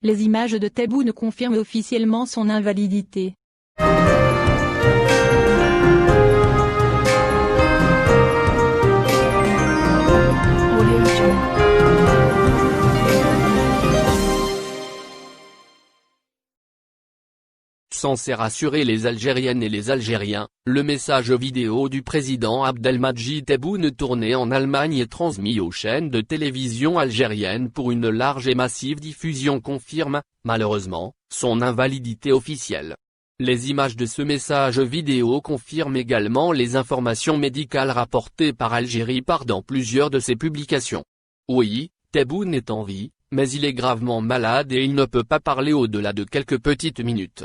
Les images de Tebboune confirment officiellement son invalidité. Censé rassurer les Algériennes et les Algériens, le message vidéo du président Abdelmadjid Tebboune tourné en Allemagne et transmis aux chaînes de télévision algériennes pour une large et massive diffusion confirme, malheureusement, son invalidité officielle. Les images de ce message vidéo confirment également les informations médicales rapportées par Algérie dans plusieurs de ses publications. Oui, Tebboune est en vie, mais il est gravement malade et il ne peut pas parler au-delà de quelques petites minutes.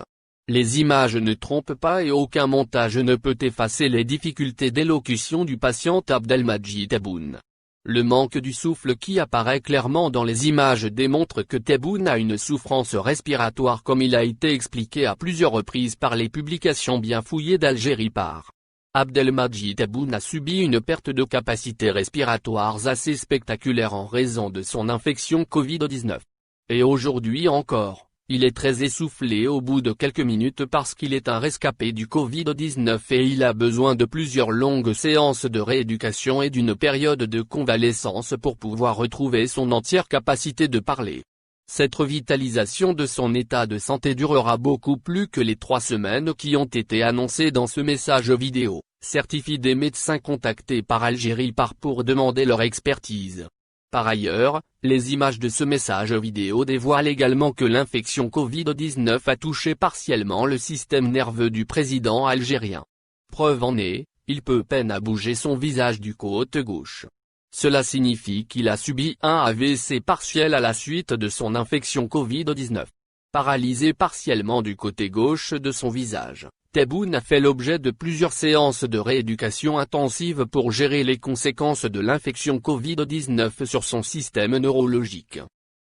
Les images ne trompent pas et aucun montage ne peut effacer les difficultés d'élocution du patient Abdelmadjid Tebboune. Le manque du souffle qui apparaît clairement dans les images démontre que Tebboune a une souffrance respiratoire comme il a été expliqué à plusieurs reprises par les publications bien fouillées d'Algérie par. Abdelmadjid Tebboune a subi une perte de capacité respiratoire assez spectaculaire en raison de son infection Covid-19. Et aujourd'hui encore, il est très essoufflé au bout de quelques minutes parce qu'il est un rescapé du Covid-19 et il a besoin de plusieurs longues séances de rééducation et d'une période de convalescence pour pouvoir retrouver son entière capacité de parler. Cette revitalisation de son état de santé durera beaucoup plus que les 3 semaines qui ont été annoncées dans ce message vidéo, certifient des médecins contactés par Algérie pour demander leur expertise. Par ailleurs, les images de ce message vidéo dévoilent également que l'infection Covid-19 a touché partiellement le système nerveux du président algérien. Preuve en est, il peut peine à bouger son visage du côté gauche. Cela signifie qu'il a subi un AVC partiel à la suite de son infection Covid-19. Paralysé partiellement du côté gauche de son visage, Tebboune a fait l'objet de plusieurs séances de rééducation intensive pour gérer les conséquences de l'infection Covid-19 sur son système neurologique.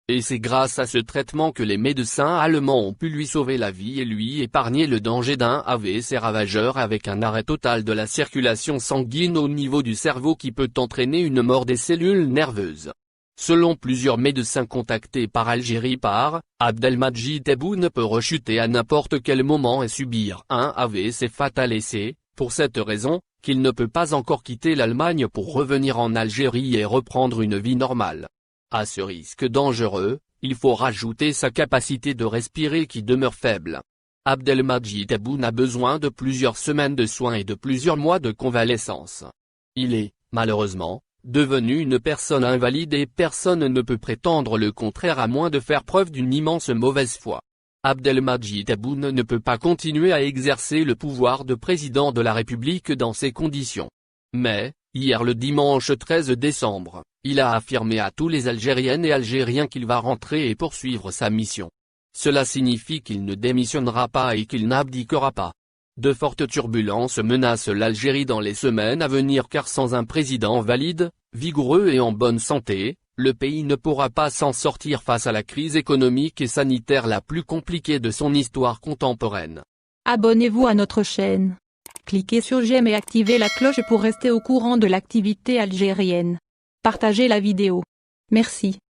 Et c'est grâce à ce traitement que les médecins allemands ont pu lui sauver la vie et lui épargner le danger d'un AVC ravageur avec un arrêt total de la circulation sanguine au niveau du cerveau qui peut entraîner une mort des cellules nerveuses. Selon plusieurs médecins contactés par Algérie Abdelmadjid Tebboune peut rechuter à n'importe quel moment et subir un AVC fatal et c'est, pour cette raison, qu'il ne peut pas encore quitter l'Allemagne pour revenir en Algérie et reprendre une vie normale. À ce risque dangereux, il faut rajouter sa capacité de respirer qui demeure faible. Abdelmadjid Tebboune a besoin de plusieurs semaines de soins et de plusieurs mois de convalescence. Il est, malheureusement, devenu une personne invalide et personne ne peut prétendre le contraire à moins de faire preuve d'une immense mauvaise foi. Abdelmadjid Tebboune ne peut pas continuer à exercer le pouvoir de président de la République dans ces conditions. Mais, hier le dimanche 13 décembre, il a affirmé à tous les Algériennes et Algériens qu'il va rentrer et poursuivre sa mission. Cela signifie qu'il ne démissionnera pas et qu'il n'abdiquera pas. De fortes turbulences menacent l'Algérie dans les semaines à venir car sans un président valide, vigoureux et en bonne santé, le pays ne pourra pas s'en sortir face à la crise économique et sanitaire la plus compliquée de son histoire contemporaine. Abonnez-vous à notre chaîne. Cliquez sur j'aime et activez la cloche pour rester au courant de l'activité algérienne. Partagez la vidéo. Merci.